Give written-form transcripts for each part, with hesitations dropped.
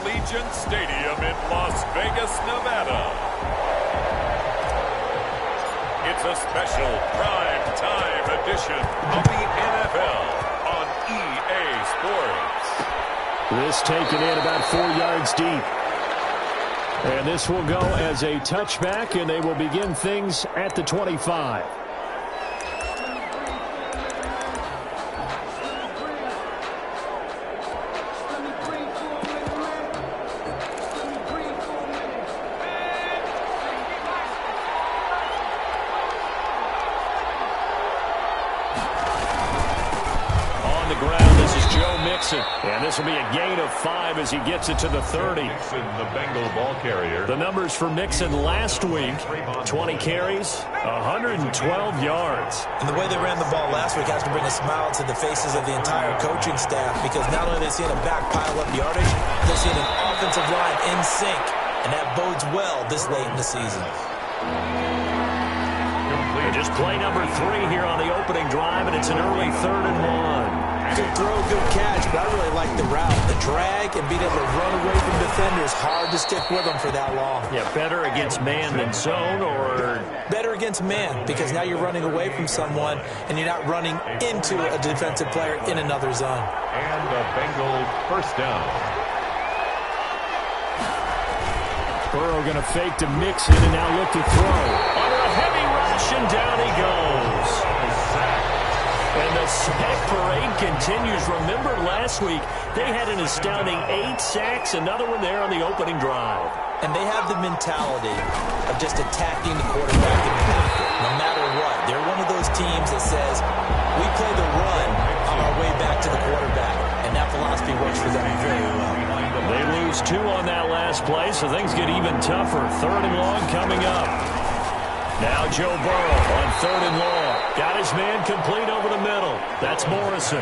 Allegiant Stadium in Las Vegas, Nevada. It's a special prime time edition of the NFL on EA Sports. This taken in about 4 yards deep. And this will go as a touchback, and they will begin things at the 25. And this will be a gain of 5 as he gets it to the 30. Mixon, the Bengal ball carrier. The numbers for Mixon last week, 20 carries, 112 yards. And the way they ran the ball last week has to bring a smile to the faces of the entire coaching staff, because not only are they seeing a back pile up yardage, they're seeing an offensive line in sync, and that bodes well this late in the season. Just play number 3 here on the opening drive, and it's an early 3rd and 1. Good throw, good catch, but I really like the route. The drag and being able to run away from defenders, hard to stick with them for that long. Yeah, better against man than zone, or? Better against man, because now you're running away from someone, and you're not running into a defensive player in another zone. And a Bengal first down. Burrow going to fake to Mixon and now look to throw. Under a heavy rush, and down he goes. And the sack parade continues. Remember last week, they had an astounding 8 sacks, another one there on the opening drive. And they have the mentality of just attacking the quarterback in the pocket, no matter what. They're one of those teams that says, we play the run on our way back to the quarterback. And that philosophy works for them very well. They lose 2 on that last play, so things get even tougher. 3rd and long coming up. Now Joe Burrow on 3rd and long. Got his man complete over the middle. That's Morrison.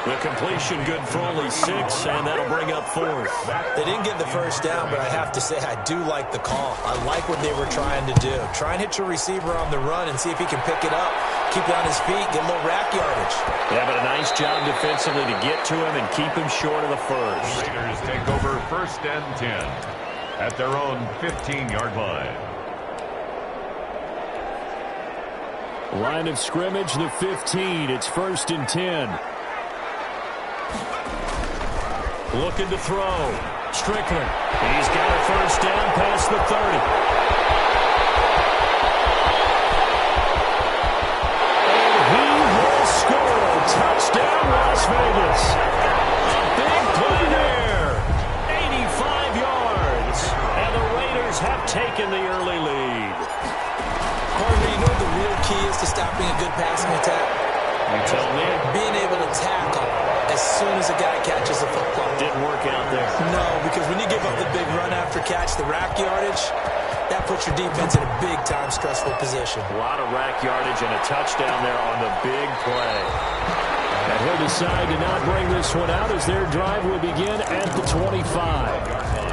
The completion good for only 6, and that'll bring up 4th. They didn't get the first down, but I have to say I do like the call. I like what they were trying to do. Try and hit your receiver on the run and see if he can pick it up. Keep it on his feet, get a little rack yardage. Yeah, but a nice job defensively to get to him and keep him short of the first. Raiders take over 1st and 10 at their own 15-yard line. Line of scrimmage, the 15. It's 1st and 10. Looking to throw. Strickland. He's got a first down past the 30. And he will score. Touchdown, Las Vegas. A big play there. 85 yards. And the Raiders have taken the early lead. Harvey, you know what the real key is to stopping a good passing attack? You tell me. Being able to tackle as soon as a guy catches the football. Didn't work out there. No, because when you give up the big run after catch, the rack yardage, that puts your defense in a big-time stressful position. A lot of rack yardage and a touchdown there on the big play. And he'll decide to not bring this one out as their drive will begin at the 25.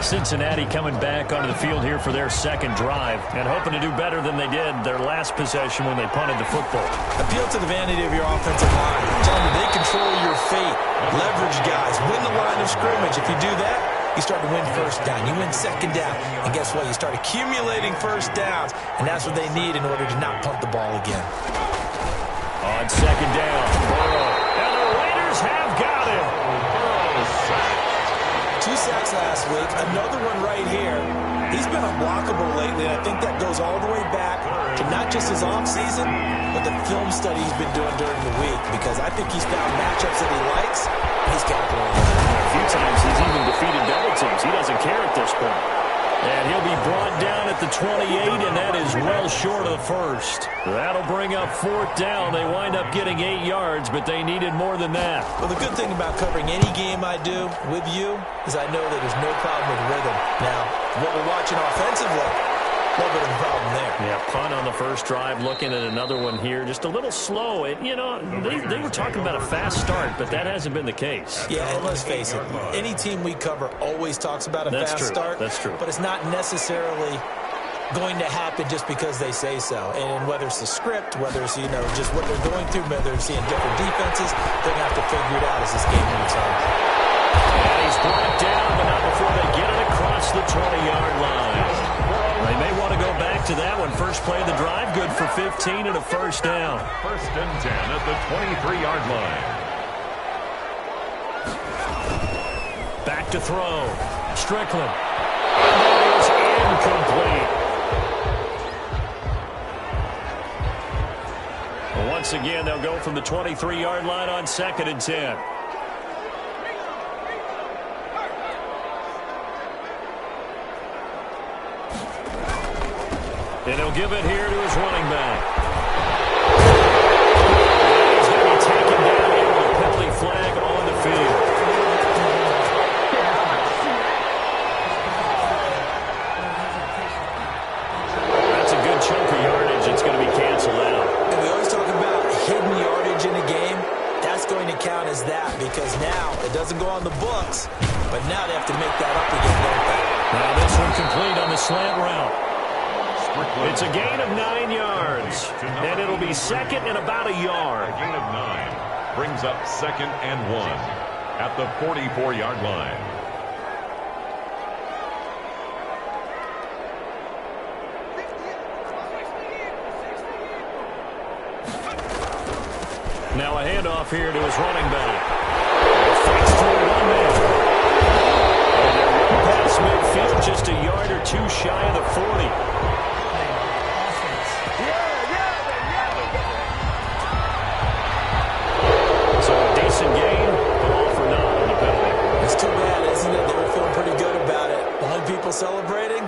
Cincinnati coming back onto the field here for their 2nd drive and hoping to do better than they did their last possession when they punted the football. Appeal to the vanity of your offensive line. Tell them they control your fate. Leverage guys. Win the line of scrimmage. If you do that, you start to win 1st down. You win 2nd down. And guess what? You start accumulating 1st downs. And that's what they need in order to not punt the ball again. On 2nd down, Burrow. And the Raiders have got him. 2 sacks last week. Another one right here. He's been unblockable lately, and I think that goes all the way back to not just his offseason, but the film study he's been doing during the week, because I think he's found matchups that he likes, and he's capitalized. A few times he's even defeated double teams. He doesn't care at this point. And he'll be brought down at the 28, and that is well short of the first. That'll bring up 4th down. They wind up getting 8 yards, but they needed more than that. Well, the good thing about covering any game I do with you is I know that there's no problem with rhythm. Now, what we're watching offensively, a little bit of a problem there. Yeah, punt on the first drive, looking at another one here. Just a little slow. You know, they were talking about a fast start, but that hasn't been the case. Yeah, and let's face it, any team we cover always talks about a fast start. That's true. But it's not necessarily going to happen just because they say so. And whether it's the script, whether it's, you know, just what they're going through, whether they're seeing different defenses, they're going to have to figure it out as this game moves on. And he's brought down, but not before they get to that one. First play of the drive, good for 15 and a first down. First and 10 at the 23-yard line. Back to throw. Strickland. That is incomplete. Once again, they'll go from the 23-yard line on 2nd and 10. And he'll give it here to his running back. And he's going to be taken down here with a penalty flag on the field. That's a good chunk of yardage. It's going to be canceled out. And we always talk about hidden yardage in a game. That's going to count as that because now it doesn't go on the books, but now they have to make that up again, don't they? Now this one complete on the slant route. It's a gain of 9 yards, and it'll be second and about a yard. A gain of 9 brings up 2nd and 1 at the 44-yard line. Now a handoff here to his running back. Fakes to one man. And they're run past midfield, just a yard or two shy of the 40. Gain, but all for naught on the penalty. It's too bad, isn't it? They were feeling pretty good about it. The only people celebrating,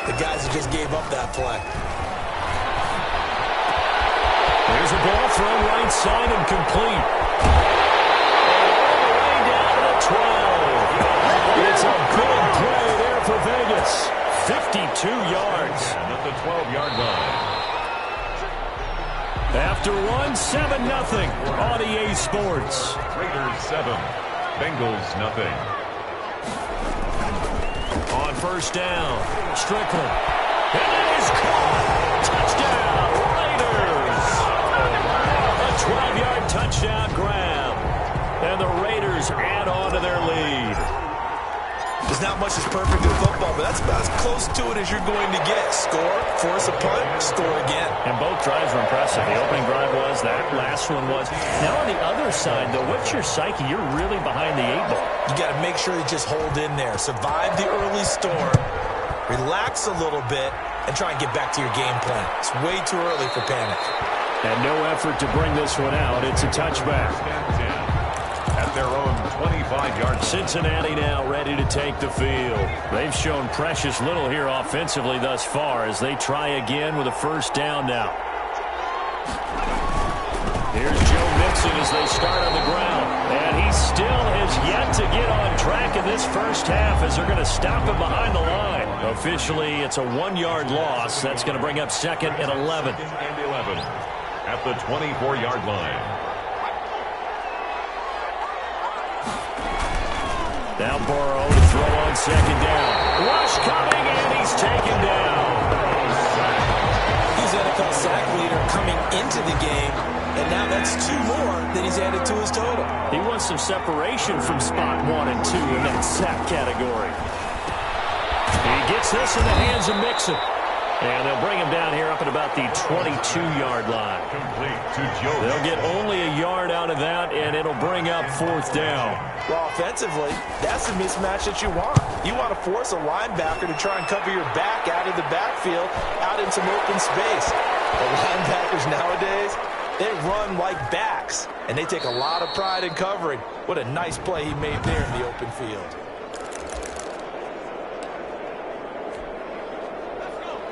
the guys who just gave up that play. There's a ball thrown right side and complete. And all the way down to the 12. It's a big play there for Vegas. 52 yards. And at the 12-yard line. After one, 7-0 on EA Sports. Raiders 7, Bengals nothing. On first down, Strickland. And it is caught. Touchdown, Raiders. A 12-yard touchdown grab. And the Raiders add on to their lead. There's not much that's perfect in football, but that's about as close to it as you're going to get. Score, force a punt, score again. And both drives were impressive. The opening drive was, that last one was. Now on the other side, though, what's your psyche? You're really behind the 8-ball. You got to make sure you just hold in there. Survive the early storm, relax a little bit, and try and get back to your game plan. It's way too early for panic. And no effort to bring this one out. It's a touchback. At their own 25-yard. Cincinnati now ready to take the field. They've shown precious little here offensively thus far as they try again with a first down now. Here's Joe Mixon as they start on the ground. And he still has yet to get on track in this first half as they're going to stop him behind the line. Officially, it's a 1-yard loss. That's going to bring up 2nd and 11. 2nd and 11 at the 24-yard line. Now Burrow to throw on 2nd down. Rush coming, and he's taken down. He's NFL sack leader coming into the game, and now that's 2 more than he's added to his total. He wants some separation from spot 1 and 2 in that sack category. He gets this in the hands of Mixon. And they'll bring him down here up at about the 22-yard line. Complete to Joe. They'll get only a yard out of that, and it'll bring up 4th down. Well, offensively, that's the mismatch that you want. You want to force a linebacker to try and cover your back out of the backfield, out in some open space. The linebackers nowadays, they run like backs, and they take a lot of pride in covering. What a nice play he made there in the open field.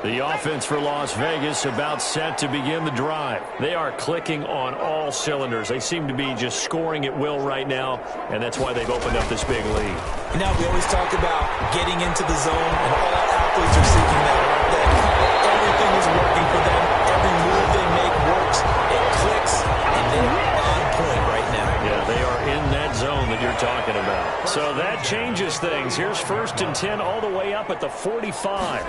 The offense for Las Vegas about set to begin the drive. They are clicking on all cylinders. They seem to be just scoring at will right now, and that's why they've opened up this big lead. Now, we always talk about getting into the zone, and all athletes are seeking that, aren't they? Everything is working for them. Every move they make works. It clicks, and they're on point right now. Yeah, they are in that zone that you're talking about. So that changes things. Here's 1st and 10 all the way up at the 45.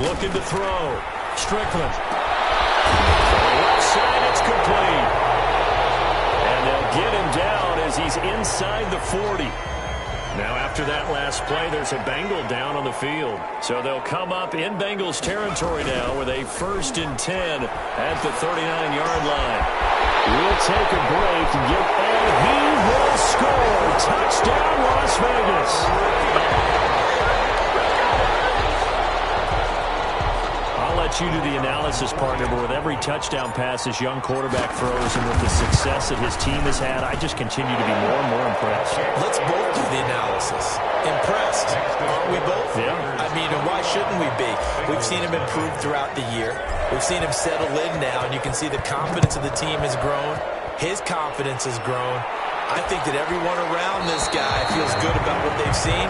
Looking to throw. Strickland. Left side, it's complete. And they'll get him down as he's inside the 40. Now after that last play, there's a Bengal down on the field. So they'll come up in Bengals territory now with a 1st and 10 at the 39-yard line. We'll take a break and he will score. Touchdown, Las Vegas. Let you do the analysis, partner, but with every touchdown pass this young quarterback throws and with the success that his team has had, I just continue to be more and more impressed. Let's both do the analysis. Impressed. Aren't we both? Yeah. I mean, and why shouldn't we be? We've seen him improve throughout the year. We've seen him settle in now, and you can see the confidence of the team has grown. His confidence has grown. I think that everyone around this guy feels good about what they've seen,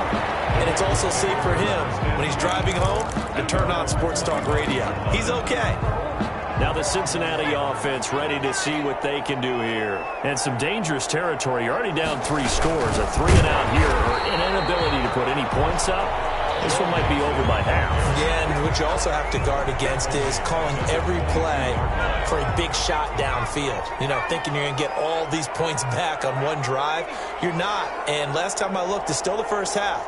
and it's also safe for him when he's driving home to turn on Sports Talk Radio. He's okay. Now the Cincinnati offense ready to see what they can do here. And some dangerous territory. You're already down 3 scores. A 3-and-out here or an inability to put any points up. This one might be over by half. Yeah, and what you also have to guard against is calling every play for a big shot downfield. You know, thinking you're going to get all these points back on one drive. You're not. And last time I looked, it's still the first half.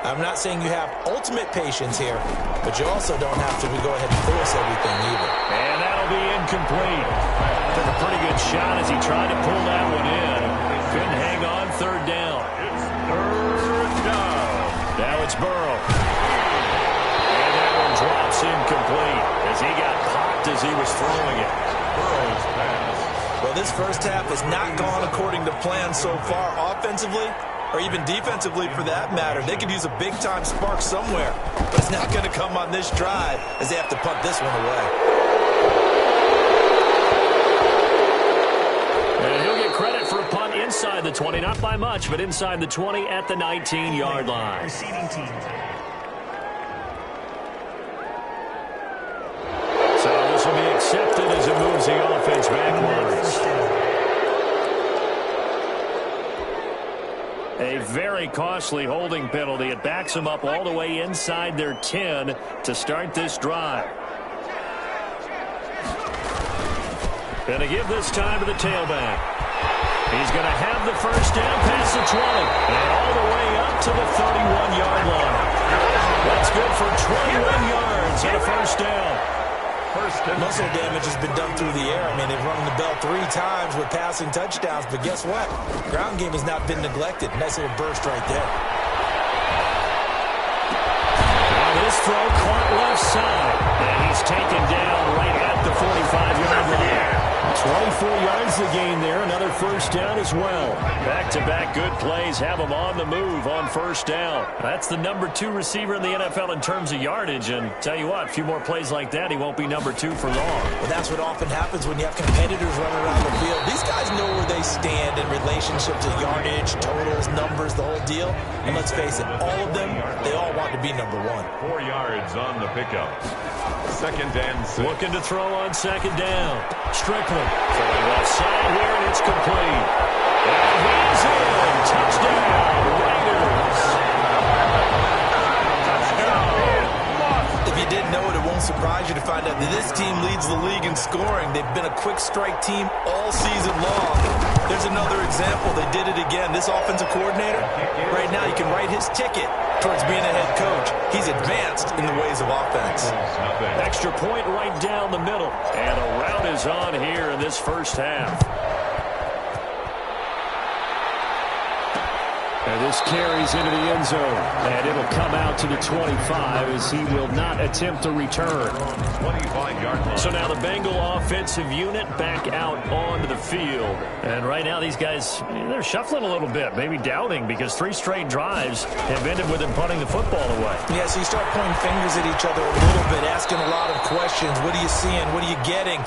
I'm not saying you have ultimate patience here, but you also don't have to go ahead and force everything either. And that'll be incomplete. Took a pretty good shot as he tried to pull that one in. Couldn't hang on. 3rd down. It's 3rd down. Now it's Burrow. And that one drops incomplete as he got popped as he was throwing it. Burrow's pass. Well, this first half has not gone according to plan so far offensively, or even defensively for that matter. They could use a big-time spark somewhere, but it's not going to come on this drive as they have to punt this one away. And he'll get credit for a punt inside the 20, not by much, but inside the 20 at the 19-yard line. Receiving team. So this will be accepted as it moves the offense backwards. A very costly holding penalty. It backs them up all the way inside their 10 to start this drive. Going to give this time to the tailback. He's going to have the first down past the 20 and all the way up to the 31-yard line. That's good for 21 yards and a first down. Muscle damage has been done through the air. I mean, they've rung the bell 3 times with passing touchdowns, but guess what? Ground game has not been neglected. Nice little burst right there. Now this throw caught left side, and he's taken down right at the 45-yard line. 24 yards to gain there. Another first down as well. Back-to-back good plays have him on the move on first down. That's the number 2 receiver in the NFL in terms of yardage. And tell you what, a few more plays like that, he won't be number 2 for long. Well, that's what often happens when you have competitors running around the field. These guys know where they stand in relationship to yardage, totals, numbers, the whole deal. And let's face it, all of them, they all want to be number 1. 4 yards on the pickup. 2nd and 6. Looking to throw on 2nd down. Strickland throwing left side here, and it's complete. And he's in. Touchdown, Raiders. If you didn't know it, it won't surprise you to find out that this team leads the league in scoring. They've been a quick strike team all season long. There's another example. They did it again. This offensive coordinator, right now you can write his ticket towards being a head coach. He's advanced in the ways of offense. Extra point right down the middle. And a rout is on here in this first half. And this carries into the end zone. And it'll come out to the 25 as he will not attempt a return. 25-yard line. So now the Bengal offensive unit back out onto the field. And right now these guys, they're shuffling a little bit, maybe doubting, because 3 straight drives have ended with them punting the football away. Yeah, so you start pointing fingers at each other a little bit, asking a lot of questions. What are you seeing? What are you getting?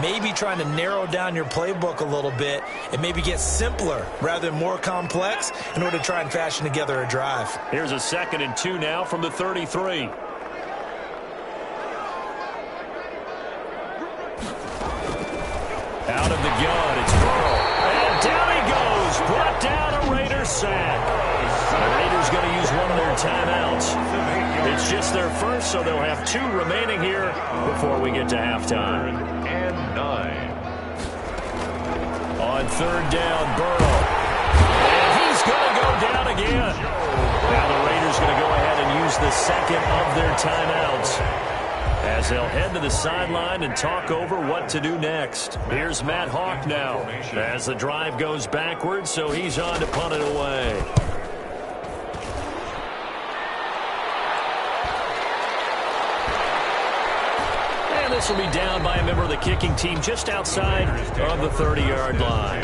Maybe trying to narrow down your playbook a little bit and maybe get simpler rather than more complex in order to try and fashion together a drive. Here's a 2nd and 2 now from the 33. Out of the gun, it's Burrow. And down he goes. Brought down a Raiders sack. The Raiders going to use one of their timeouts. It's just their first, so they'll have 2 remaining here before we get to halftime. And 9. On 3rd down, Burrow. And he's going to go down again. Now the Raiders going to go ahead and use the second of their timeouts as they'll head to the sideline and talk over what to do next. Here's Matt Hawk now as the drive goes backwards, so he's on to punt it away. And this will be down by a member of the kicking team just outside of the 30-yard line.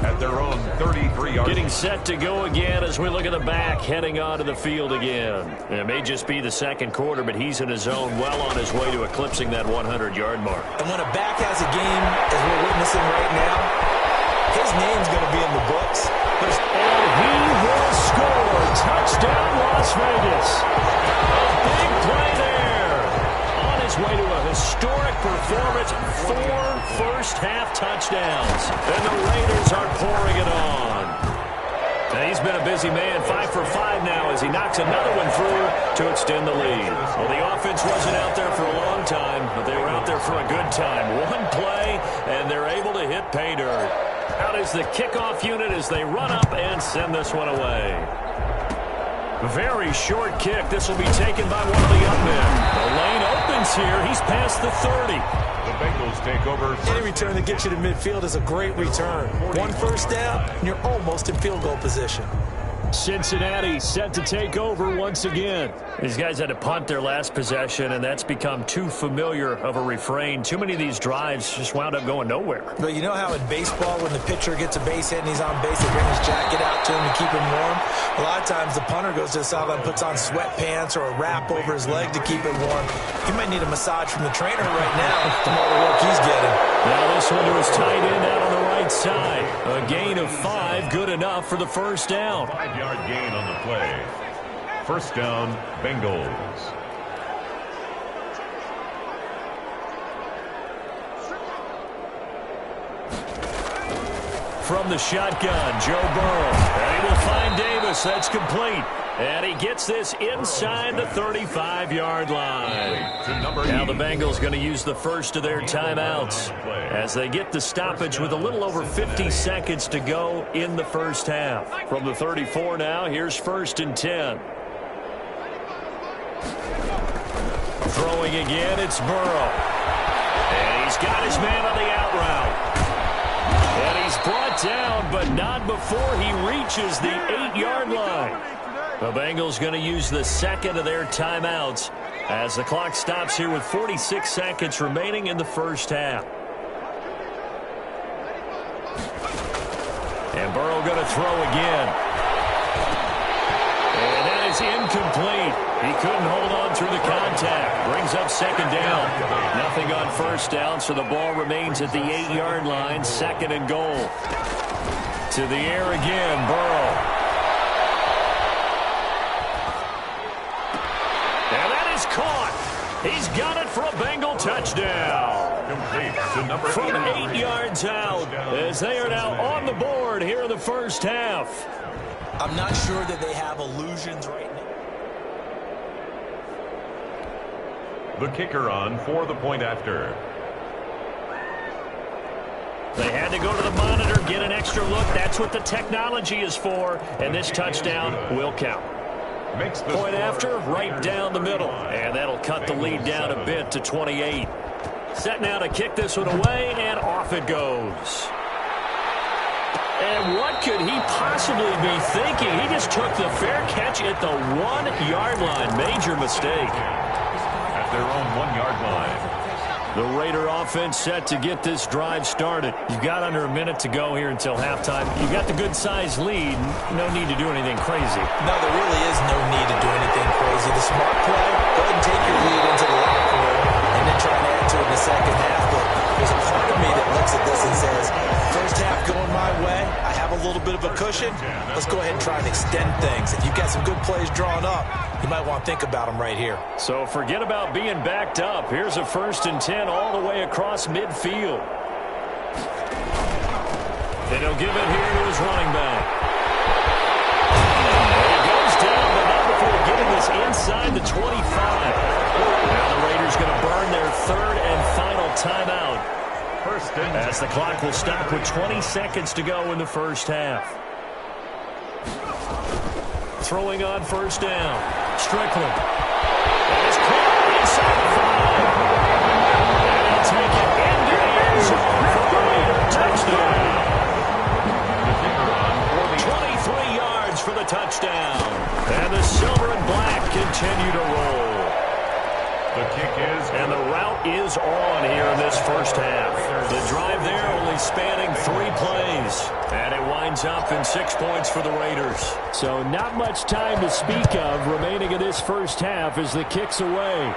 At their own 33-yard. Getting set to go again as we look at the back, heading onto the field again. It may just be the second quarter, but he's in his zone, well on his way to eclipsing that 100-yard mark. And when a back has a game, as we're witnessing right now, his name's going to be in the books. And he will score. Touchdown, Las Vegas. A big play there. On his way to a historic performance, 4 first-half touchdowns. And the Raiders are pouring it on. And he's been a busy man, 5 for 5 now as he knocks another one through to extend the lead. Well, the offense wasn't out there for a long time, but they were out there for a good time. One play, and they're able to hit pay dirt. Out is the kickoff unit as they run up and send this one away. Very short kick. This will be taken by one of the young men. The lane opens here. He's past the 30. The Bengals take over. Any return that gets you to midfield is a great return. One first down, and you're almost in field goal position. Cincinnati set to take over once again. These guys had to punt their last possession, and that's become too familiar of a refrain. Too many of these drives just wound up going nowhere. But you know how in baseball, when the pitcher gets a base hit and he's on base, they bring his jacket out to him to keep him warm? A lot of times the punter goes to the sideline, puts on sweatpants or a wrap over his leg to keep him warm. He might need a massage from the trainer right now from all the work he's getting. Now this one to his tight end out on the right side. A gain of 5, good enough for the first down. 5-yard gain on the play. First down, Bengals. From the shotgun, Joe Burrow. And he will find Davis. That's complete. And he gets this inside the 35-yard line. Now the Bengals going to use the first of their timeouts as they get the stoppage with a little over 50 seconds to go in the first half. From the 34 now, here's 1st and 10. Throwing again, it's Burrow. And he's got his man on the out route. And he's brought down, but not before he reaches the 8-yard line. The Bengals going to use the second of their timeouts as the clock stops here with 46 seconds remaining in the first half. And Burrow going to throw again. And that is incomplete. He couldn't hold on through the contact. Brings up second down. Nothing on first down, so the ball remains at the 8-yard line. 2nd and goal. To the air again, Burrow. And that is caught. He's got it for a Bengal touchdown. Complete to number From 8 yards out as they are now on the board here in the first half. I'm not sure that they have illusions right now. The kicker on for the point after. They had to go to the monitor, get an extra look. That's what the technology is for, and this touchdown will count. Makes the Point after, right down the middle, and that'll cut the lead down a bit to 28. Set now to kick this one away, and off it goes. And what could he possibly be thinking? He just took the fair catch at the 1-yard line. Major mistake. At their own 1-yard line. The Raider offense set to get this drive started. You've got under a minute to go here until halftime. You've got the good-sized lead. No need to do anything crazy. No, there really is no need to do anything crazy. The smart play, go ahead and take your lead into the locker room and then try and add to it in the second half. But there's a part of me that looks at this and says, first half going my way, I have a little bit of a cushion. Let's go ahead and try and extend things. If you've got some good plays drawn up, you might want to think about them right here. So forget about being backed up. Here's a 1st and 10 all the way across midfield. And he'll give it here to his running back. And he goes down, but not before getting this inside the 25. Now the Raiders going to burn their 3rd and final timeout. As the clock will stop with 20 seconds to go in the first half. throwing on first down. Strickland. That is caught inside the 5. And he'll take it into the end zone for the Raider touchdown. 23 yards for the touchdown. And the silver and black continue to roll. The kick is, and the route is on here in this first half. The drive there only spanning 3 plays. And it winds up in 6 points for the Raiders. So not much time to speak of remaining in this first half as the kick's away.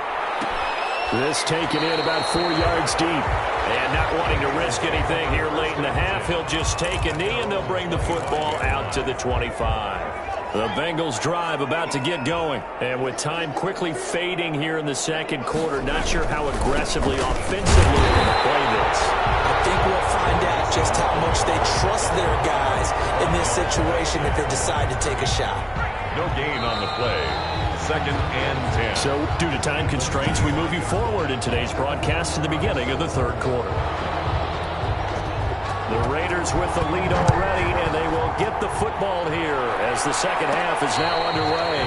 This taken in about 4 yards deep. And not wanting to risk anything here late in the half, he'll just take a knee and they'll bring the football out to the 25. The Bengals drive about to get going. And with time quickly fading here in the second quarter, not sure how aggressively, offensively they're going to play this. I think we'll find out just how much they trust their guys in this situation if they decide to take a shot. no gain on the play. 2nd and 10. So, due to time constraints, we move you forward in today's broadcast to the beginning of the third quarter. The Raiders with the lead already, and they will get the football here as the second half is now underway.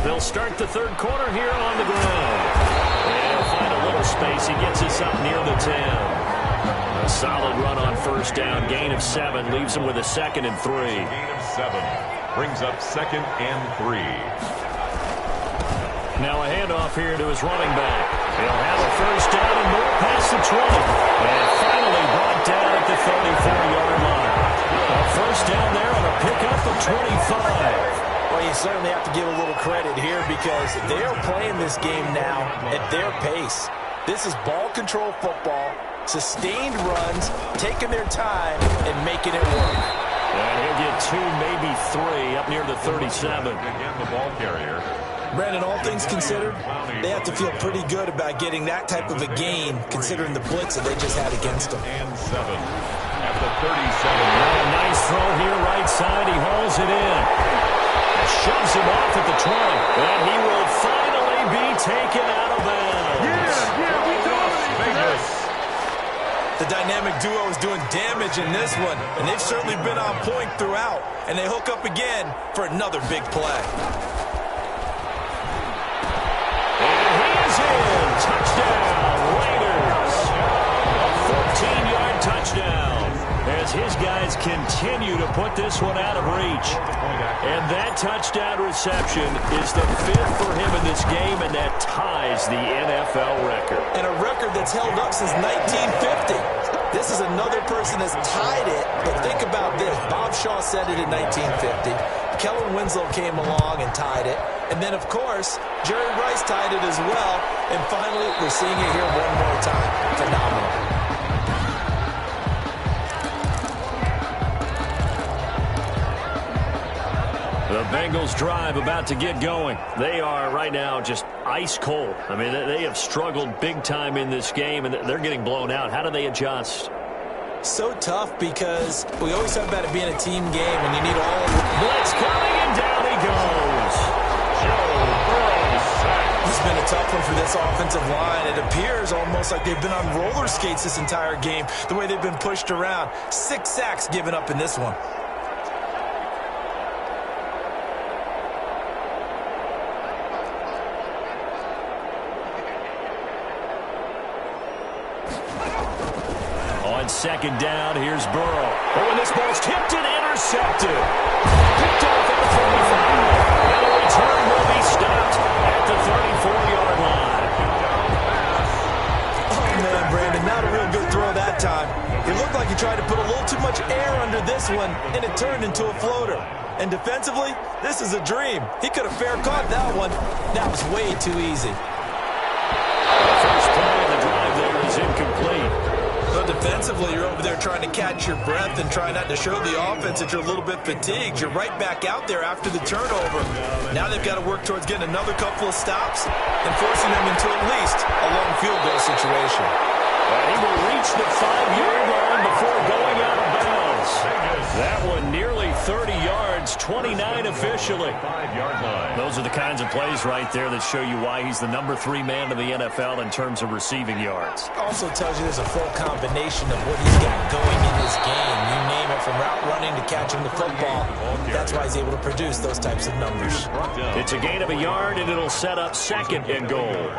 They'll start the third quarter here on the ground. And he'll find a little space. He gets us up near the 10. A solid run on first down. Gain of 7 leaves him with a 2nd and 3. Gain of 7 brings up 2nd and 3. Now a handoff here to his running back. He'll have a first down and more past the 20. And finally brought down at the 34-yard line. A first down there on a pickup of 25. Well, you certainly have to give a little credit here because they're playing this game now at their pace. This is ball control football, sustained runs, taking their time, and making it work. And he'll get 2, maybe 3 up near the 37. Again, the ball carrier. Brandon, all things considered, they have to feel pretty good about getting that type of a gain considering the blitz that they just had against them. And 7 at the 37. A nice throw here right side. He hauls it in. Shoves him off at the 20. And he will finally be taken out of bounds. We dominate. The dynamic duo is doing damage in this one, and they've certainly been on point throughout. And they hook up again for another big play. And he is in. Touchdown, Raiders. A 14-yard touchdown as his guys continue to put this one out of reach. And that touchdown reception is the 5th for him in this game, and that ties the NFL record. And a record that's held up since 1950. This is another person that's tied it, but think about this. Bob Shaw said it in 1950. Kellen Winslow came along and tied it. And then, of course, Jerry Rice tied it as well. And finally, we're seeing it here one more time. Phenomenal. The Bengals drive about to get going. They are right now just ice cold. I mean, they have struggled big time in this game, and they're getting blown out. How do they adjust? So tough because we always talk about it being a team game, and you need all of it. Blitz coming, and down he goes. It's been a tough one for this offensive line. It appears almost like they've been on roller skates this entire game, the way they've been pushed around. 6 sacks given up in this one. On 2nd down, here's Burrow. Oh, and this ball's tipped and intercepted. Picked off at the 45. And the return will be stopped at the 34-yard line. Oh, man, Brandon, not a real good throw that time. It looked like he tried to put a little too much air under this one, and it turned into a floater. And defensively, this is a dream. He could have fair caught that one. That was way too easy. The first play of the drive there is incomplete. But defensively, you're over there trying to catch your breath and try not to show the offense that you're a little bit fatigued. You're right back out there after the turnover. Now they've got to work towards getting another couple of stops and forcing them into at least a long field goal situation. And he will reach the 5-yard line before going out of bounds. That one nearly 30 yards, 29 officially. Those are the kinds of plays right there that show you why he's the number 3 man in the NFL in terms of receiving yards. Also tells you there's a full combination of what he's got going in this game. You name it, from route running to catching the football. That's why he's able to produce those types of numbers. It's a gain of a yard, and it'll set up 2nd and goal.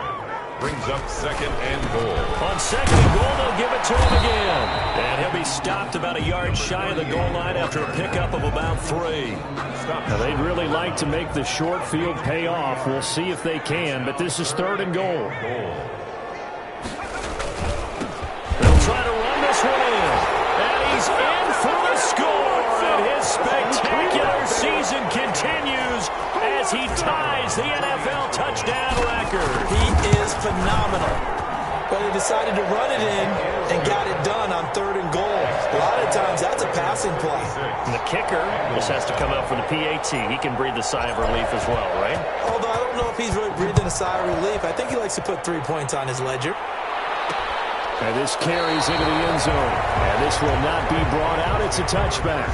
Brings up 2nd and goal. On 2nd and goal, they'll give it to him again. And he'll be stopped about a yard shy of the goal line after a pickup of about 3. Now, they'd really like to make the short field pay off. We'll see if they can, but this is 3rd and goal. They'll try to run this one in. And he's in for the score. And his spectacular season continues as he ties the NFL touchdown record. He is phenomenal. But they decided to run it in and got it done on 3rd and goal. A lot of times that's a passing play. And the kicker just has to come out for the PAT. He can breathe a sigh of relief as well, right? Although I don't know if he's really breathing a sigh of relief. I think he likes to put 3 points on his ledger. And this carries into the end zone. And this will not be brought out. It's a touchback.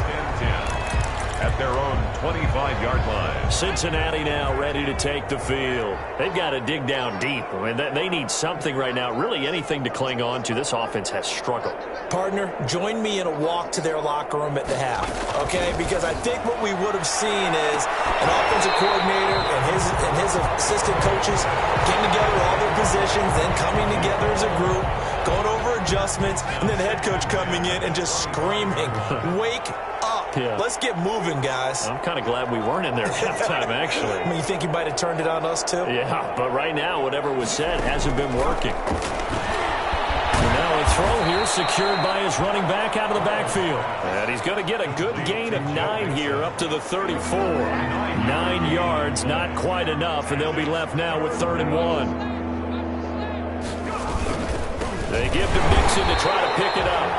At their own 25-yard line. Cincinnati now ready to take the field. They've got to dig down deep. I mean, they need something right now, really anything to cling on to. This offense has struggled. Partner, join me in a walk to their locker room at the half, okay? Because I think what we would have seen is an offensive coordinator and his assistant coaches getting together all their positions, then coming together as a group, going over adjustments, and then the head coach coming in and just screaming, wake up. Yeah. Let's get moving, guys. I'm kind of glad we weren't in there at halftime, actually. I mean, you think he might have turned it on us, too? Yeah, but right now, whatever was said hasn't been working. And now a throw here secured by his running back out of the backfield. And he's going to get a good gain of 9 here up to the 34. 9 yards, not quite enough, and they'll be left now with 3rd and 1. They give to Mixon to try to pick it up.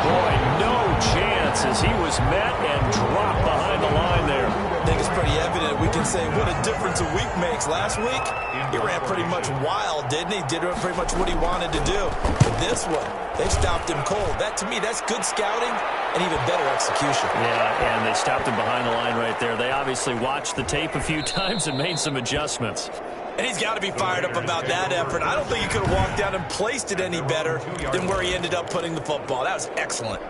Boy, no chance as he was met and dropped behind the line there. I think it's pretty evident. We can say what a difference a week makes. Last week, he ran pretty much wild, didn't he? Did pretty much what he wanted to do. But this one, they stopped him cold. That, to me, that's good scouting and even better execution. Yeah, and they stopped him behind the line right there. They obviously watched the tape a few times and made some adjustments. And he's got to be fired up about that effort. I don't think he could have walked down and placed it any better than where he ended up putting the football. That was excellent.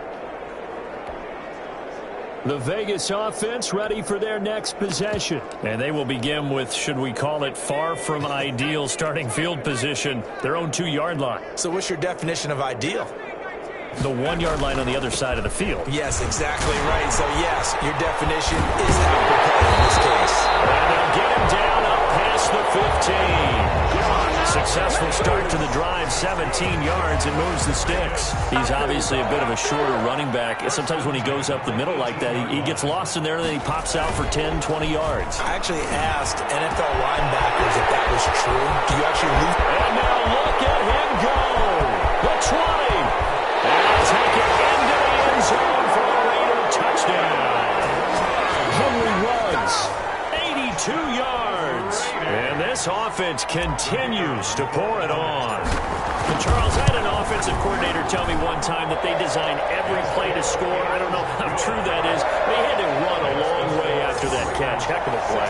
The Vegas offense ready for their next possession. And they will begin with, should we call it, far from ideal starting field position, their own 2-yard line. So what's your definition of ideal? The 1-yard line on the other side of the field. Yes, exactly right. So, yes, your definition is apropos in this case. And they'll get him down up past the 15. Successful start to the drive, 17 yards, and moves the sticks. He's obviously a bit of a shorter running back. Sometimes when he goes up the middle like that, he gets lost in there, and then he pops out for 10, 20 yards. I actually asked NFL linebackers if that was true. Do you actually lose? And now look at him go. The 20. And he'll take it into the end zone for a Raider touchdown. Henry runs 82 yards. And this offense continues to pour it on. And Charles, I had an offensive coordinator tell me one time that they design every play to score. I don't know how true that is. They had to run a long way after that catch. Heck of a play.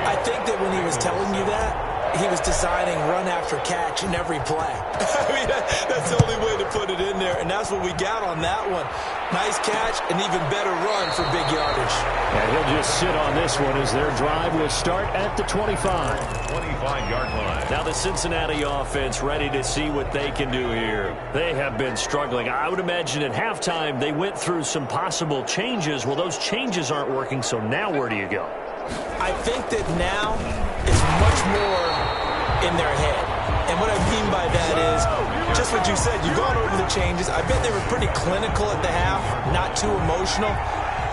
I think that when he was telling you that, he was designing run after catch in every play. I mean, that's the only way to put it in there, and that's what we got on that one. Nice catch, and even better run for big yardage. And he'll just sit on this one as their drive will start at the 25. 25-yard line. Now the Cincinnati offense ready to see what they can do here. They have been struggling. I would imagine at halftime they went through some possible changes. Well, those changes aren't working, so now where do you go? I think that now it's much more in their head. And what I mean by that is just what you said. You've gone over the changes. I bet they were pretty clinical at the half, not too emotional.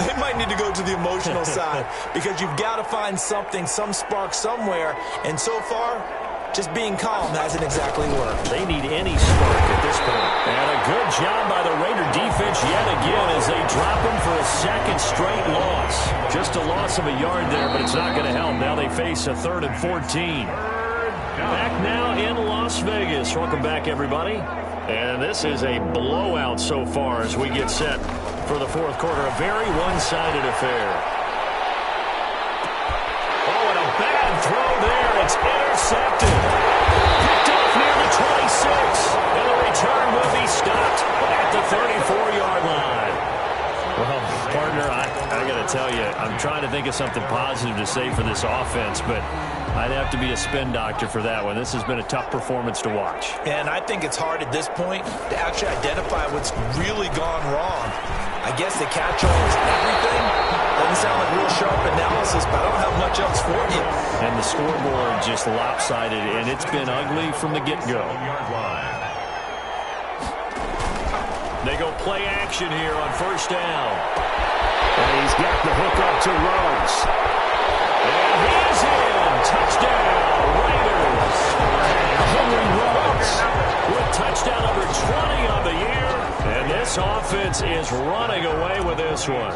They might need to go to the emotional side because you've got to find something, some spark somewhere. And so far, just being calm hasn't exactly worked. They need any spark at this point. And a good job by the Raider defense yet again as they drop him for a second straight loss. Just a loss of a yard there, but it's not going to help. Now they face a 3rd and 14. Back now in Las Vegas. Welcome back, everybody. And this is a blowout so far as we get set for the fourth quarter. A very one-sided affair. Oh, and a bad throw there. It's intercepted. Picked off near the 26. And the return will be stopped at the 34-yard line. Well, partner, I got to tell you, I'm trying to think of something positive to say for this offense, but I'd have to be a spin doctor for that one. This has been a tough performance to watch. And I think it's hard at this point to actually identify what's really gone wrong. I guess the catch-all is everything. Doesn't sound like real sharp analysis, but I don't have much else for you. And the scoreboard just lopsided, and it's been ugly from the get-go. They go play action here on first down. And he's got the hook up to Rhodes. And he's in. Touchdown, Raiders. Henry Rhodes with touchdown number 20 on the year. And this offense is running away with this one.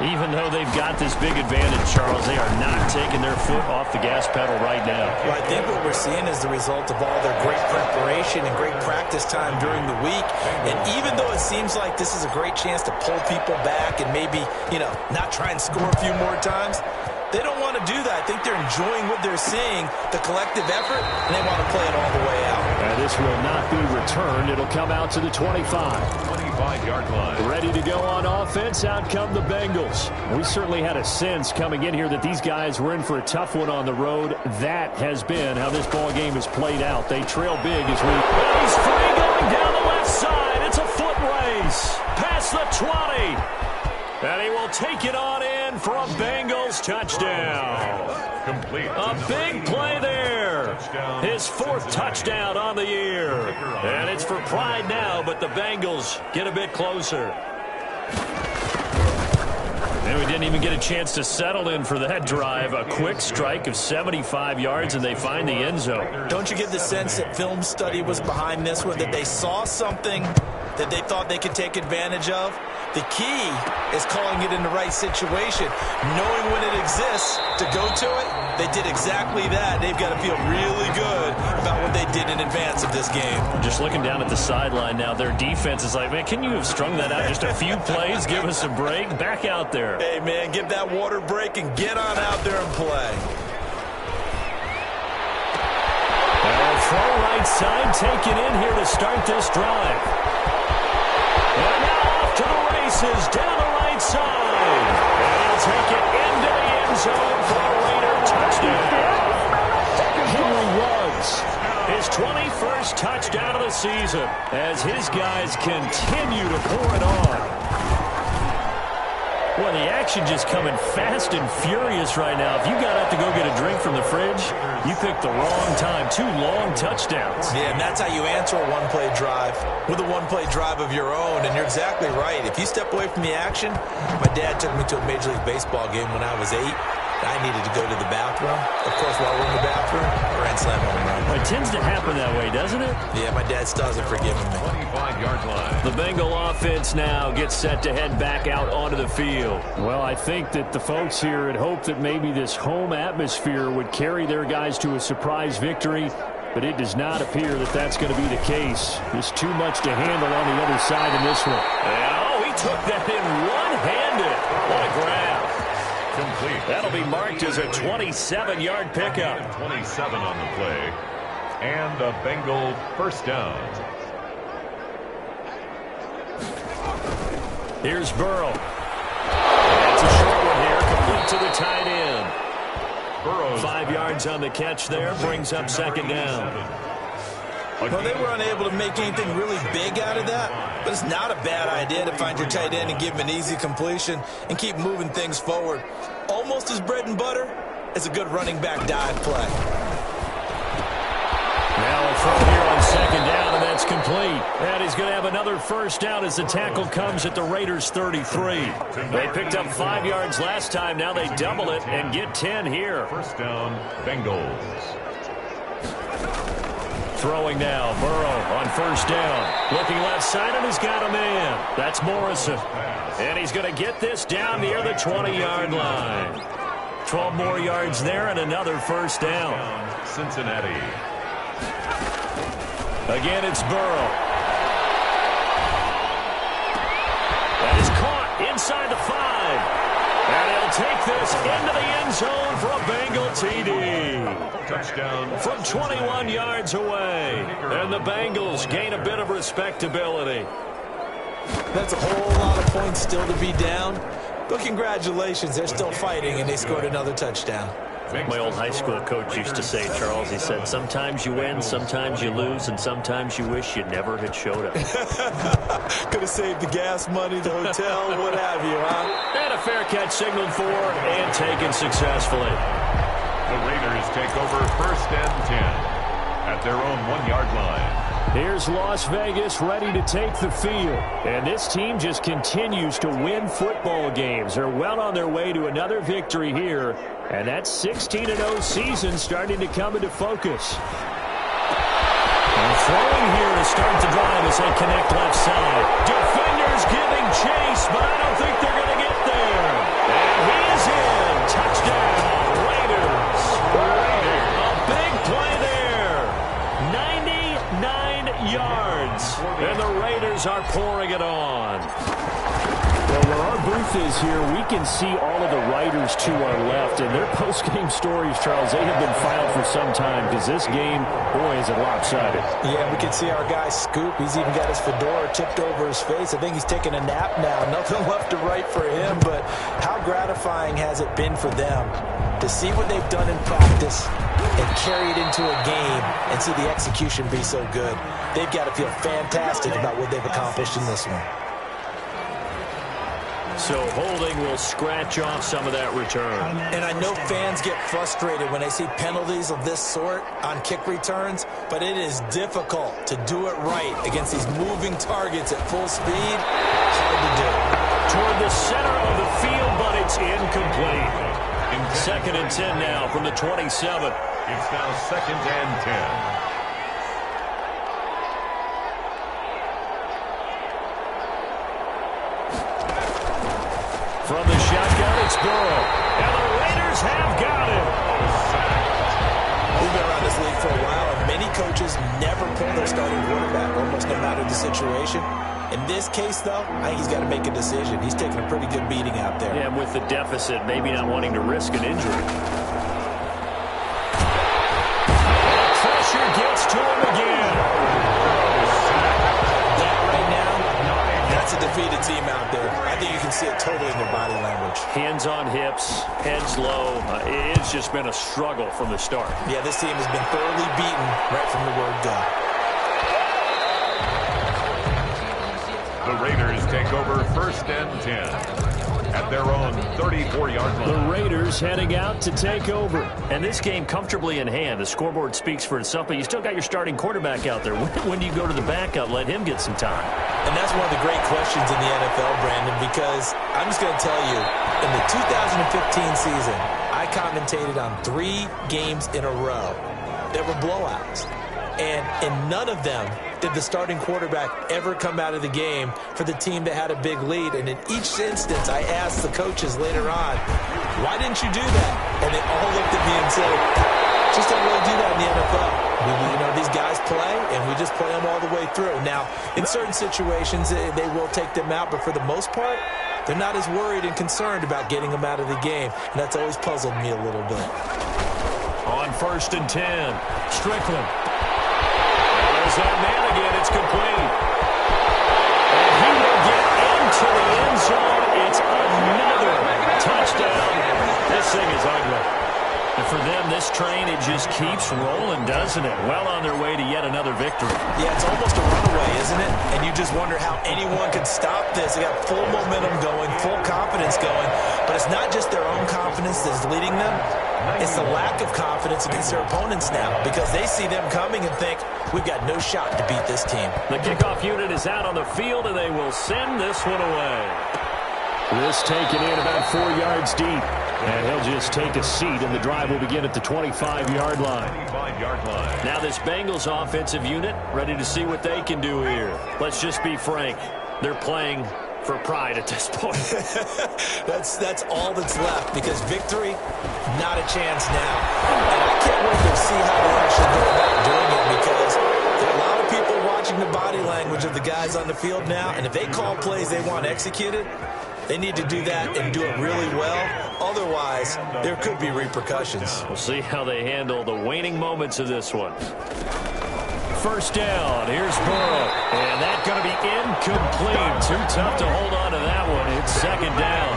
Even though they've got this big advantage, Charles, they are not taking their foot off the gas pedal right now. Well, I think what we're seeing is the result of all their great preparation and great practice time during the week. And even though it seems like this is a great chance to pull people back and maybe, not try and score a few more times, they don't want to do that. I think they're enjoying what they're seeing, the collective effort, and they want to play it all the way out. And this will not be returned. It'll come out to the 25. 25-yard line. Ready to go on offense. Out come the Bengals. We certainly had a sense coming in here that these guys were in for a tough one on the road. That has been how this ball game has played out. They trail big as we... And he's free going down the left side. It's a foot race. Past the 20. And he will take it on in for a Bengals touchdown. Complete. A big play there. His fourth touchdown on the year. And it's for pride now, but the Bengals get a bit closer. And we didn't even get a chance to settle in for that drive. A quick strike of 75 yards, and they find the end zone. Don't you get the sense that film study was behind this one, that they saw something that they thought they could take advantage of? The key is calling it in the right situation, knowing when it exists to go to it. They did exactly that. They've got to feel really good about what they did in advance of this game. Just looking down at the sideline now, their defense is like, man, can you have strung that out just a few plays? Give us a break. Back out there. Hey, man, give that water break and get on out there and play. Well, throw right side, taken in here to start this drive. And now off to the races, down the right side. And he'll take it into the end zone for a Raider touchdown. Henry Rhodes. His 21st touchdown of the season as his guys continue to pour it on. Well, the action just coming fast and furious right now. If you got up to go get a drink from the fridge, you picked the wrong time. 2 long touchdowns. Yeah, and that's how you answer a one-play drive with a one-play drive of your own. And you're exactly right. If you step away from the action, my dad took me to a Major League Baseball game when I was 8. I needed to go to the bathroom. Of course, while we're in the bathroom, grand slam home run. It tends to happen that way, doesn't it? Yeah, my dad still hasn't forgiven me. 25-yard line. The Bengal offense now gets set to head back out onto the field. Well, I think that the folks here had hoped that maybe this home atmosphere would carry their guys to a surprise victory, but it does not appear that that's going to be the case. There's too much to handle on the other side in this one. And, he took that in one-handed. What a grab. Complete. That'll be marked as a 27-yard pickup. 27 on the play. And a Bengal first down. Here's Burrow. That's a short one here, complete to the tight end. Burrows 5 yards on the catch there, brings up second down. Well, they were unable to make anything really big out of that, but it's not a bad idea to find your tight end and give him an easy completion and keep moving things forward. Almost as bread and butter as a good running back dive play. Now a throw here on second down, and that's complete. And he's going to have another first down as the tackle comes at the Raiders' 33. They picked up 5 yards last time. Now they double it and get 10 here. first down, Bengals. Throwing now, Burrow on first down. Looking left side, and he's got a man. That's Morrison. And he's going to get this down near the 20-yard line. 12 more yards there and another first down. Cincinnati. Again, it's Burrow. That is caught. inside the 5. And he'll take this into the end zone for a Bengal TD. Touchdown. From 21 yards away. And the Bengals gain a bit of respectability. That's a whole lot of points still to be down. But congratulations, they're still fighting, and they scored another touchdoand. My old high school coach used to say, Charles, he said, sometimes you win, sometimes you lose, and sometimes you wish you never had showed up. Could have saved the gas money, the hotel, what have you, huh? And a fair catch signaled for and taken successfully. The Raiders take over 1st and 10 at their own 1-yard line. Here's Las Vegas ready to take the field. And this team just continues to win football games. They're well on their way to another victory here. And that 16-0 season starting to come into focus. And throwing here to start the drive as they connect left side. Defenders giving chase, but I don't think they're going to get there. And he is in. Touchdown, Raiders. A big play there. 99 yards. And the Raiders are pouring it on. Well, where our booth is here, we can see all of the writers to our left. And their post-game stories, Charles, they have been filed for some time because this game, boy, is it lopsided. Yeah, we can see our guy Scoop. He's even got his fedora tipped over his face. I think he's taking a nap now. Nothing left to write for him. But how gratifying has it been for them to see what they've done in practice and carry it into a game and see the execution be so good? They've got to feel fantastic about what they've accomplished in this one. So holding will scratch off some of that return. And I know fans get frustrated when they see penalties of this sort on kick returns, but it is difficult to do it right against these moving targets at full speed. Hard to do. Toward the center of the field, but it's incomplete. 2nd and 10 now from the 27. It's now 2nd and 10. From the shotgun, it's Burrow. And the Raiders have got him. We've been around this league for a while, and many coaches never pull their starting quarterback, almost no matter the situation. In this case, though, I think he's got to make a decision. He's taking a pretty good beating out there. Yeah, and with the deficit, maybe not wanting to risk an injury. And pressure gets to him again. That right now, that's a defeated team out there. I think you can see it totally in their body language. Hands on hips, heads low. It's just been a struggle from the start. Yeah, this team has been thoroughly beaten right from the word go. The Raiders take over 1st and 10 at their own 34-yard line. The Raiders heading out to take over. And this game comfortably in hand. The scoreboard speaks for itself, but you still got your starting quarterback out there. When do you go to the backup, let him get some time? And that's one of the great questions in the NFL, Brandon, because I'm just going to tell you, in the 2015 season, I commentated on 3 games in a row that were blowouts. And in none of them did the starting quarterback ever come out of the game for the team that had a big lead. And in each instance, I asked the coaches later on, why didn't you do that? And they all looked at me and said, just don't really do that in the NFL. These guys play, and we just play them all the way through. Now, in certain situations, they will take them out, but for the most part, they're not as worried and concerned about getting them out of the game. And that's always puzzled me a little bit. On 1st and 10, Strickland. There's that man again. It's complete. And he will get into the end zone. It's another touchdown. This thing is ugly. And for them, this train, it just keeps rolling, doesn't it? Well on their way to yet another victory. Yeah, it's almost a runaway, isn't it? And you just wonder how anyone could stop this. They got full momentum going, full confidence going. But it's not just their own confidence that's leading them. It's the lack of confidence against their opponents now, because they see them coming and think, we've got no shot to beat this team. The kickoff unit is out on the field, and they will send this one away. This taken in about 4 yards deep. And he'll just take a seat, and the drive will begin at the 25-yard line. Now this Bengals offensive unit ready to see what they can do here. Let's just be frank. They're playing for pride at this point. That's all that's left, because victory, not a chance now. And I can't wait to see how they actually go about doing it, because there are a lot of people watching the body language of the guys on the field now, and if they call plays they want executed, They need to do that and do it really well. Otherwise, there could be repercussions. We'll see how they handle the waning moments of this one. First down. Here's Burrow. And that's going to be incomplete. Too tough to hold on to that one. It's second down.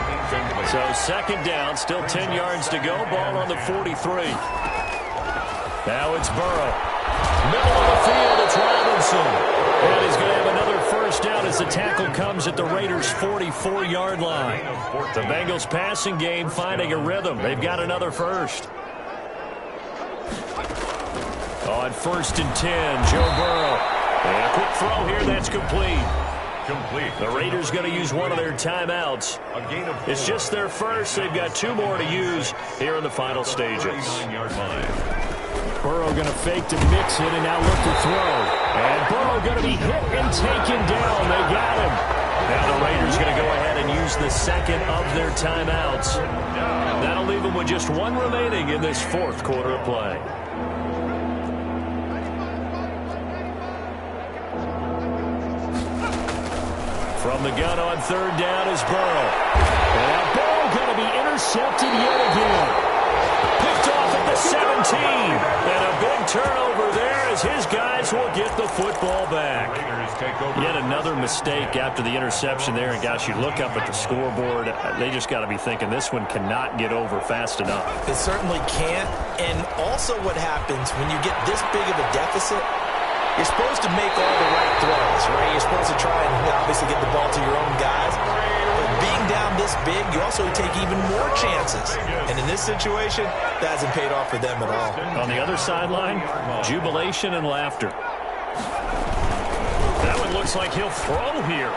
So second down, still 10 yards to go. Ball on the 43. Now it's Burrow. Middle of the field, it's Robinson. And he's going to have another first down as the tackle comes at the Raiders' 44-yard line. The Bengals passing game finding a rhythm. They've got another first. On 1st and 10, Joe Burrow. And a quick throw here, that's complete. The Raiders going to use one of their timeouts. It's just their first. They've got 2 more to use here in the final stages. Burrow going to fake to mix it and now look to throw. And Burrow going to be hit and taken down. They got him. Now the Raiders going to go ahead and use the second of their timeouts. That'll leave them with just 1 remaining in this 4th quarter of play. From the gun on 3rd down is Burrow. And now Burrow going to be intercepted yet again. Picked off at the 17. And a big turnover there as his guys will get the football back. Yet another mistake after the interception there. And gosh, you look up at the scoreboard, they just got to be thinking this one cannot get over fast enough. It certainly can't. And also what happens when you get this big of a deficit, you're supposed to make all the right throws, right? You're supposed to try and obviously get the ball to your own guys. But being down this big, you also take even more chances. And in this situation, that hasn't paid off for them at all. On the other sideline, jubilation and laughter. That one looks like he'll throw here.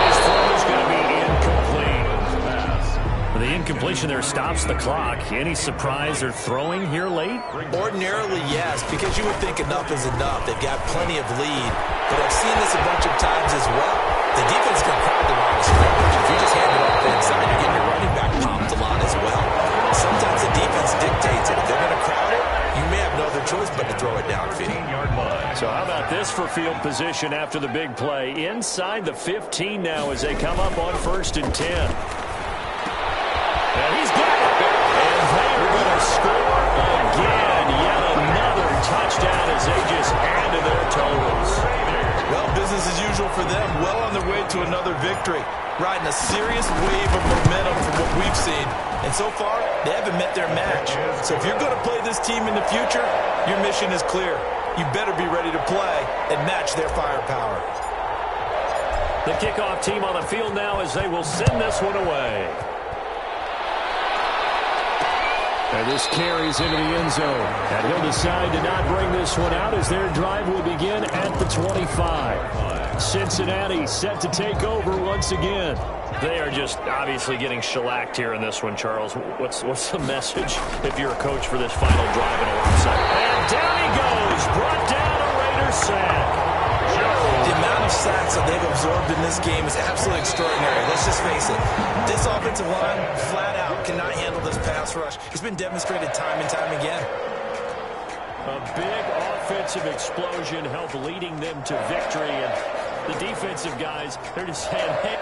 His throw is going to be incomplete. The incompletion there stops the clock. Any surprise they're throwing here late? Ordinarily, yes, because you would think enough is enough. They've got plenty of lead. But I've seen this a bunch of times as well. The defense can crowd the line of scrimmage. If you just hand it off inside, you're getting your running back pumped a lot as well. Sometimes the defense dictates it. If they're going to crowd it, you may have no other choice but to throw it downfield. So how about this for field position after the big play? Inside the 15 now as they come up on 1st and 10. And he's got it. And they are going to score again. Yet another touchdown as they just add to their totals. Well, business as usual for them. Well on their way to another victory. Riding a serious wave of momentum from what we've seen. And so far, they haven't met their match. So if you're going to play this team in the future, your mission is clear. You better be ready to play and match their firepower. The kickoff team on the field now as they will send this one away. And this carries into the end zone. And he'll decide to not bring this one out as their drive will begin at the 25. Cincinnati set to take over once again. They are just obviously getting shellacked here in this one, Charles. What's the message if you're a coach for this final drive in alongside? And down he goes. Brought down a Raiders sack. The amount of sacks that they've absorbed in this game is absolutely extraordinary. Let's just face it. This offensive line, flat out, cannot handle this pass rush. It's been demonstrated time and time again. A big offensive explosion helped leading them to victory. And the defensive guys, they're just saying, hey,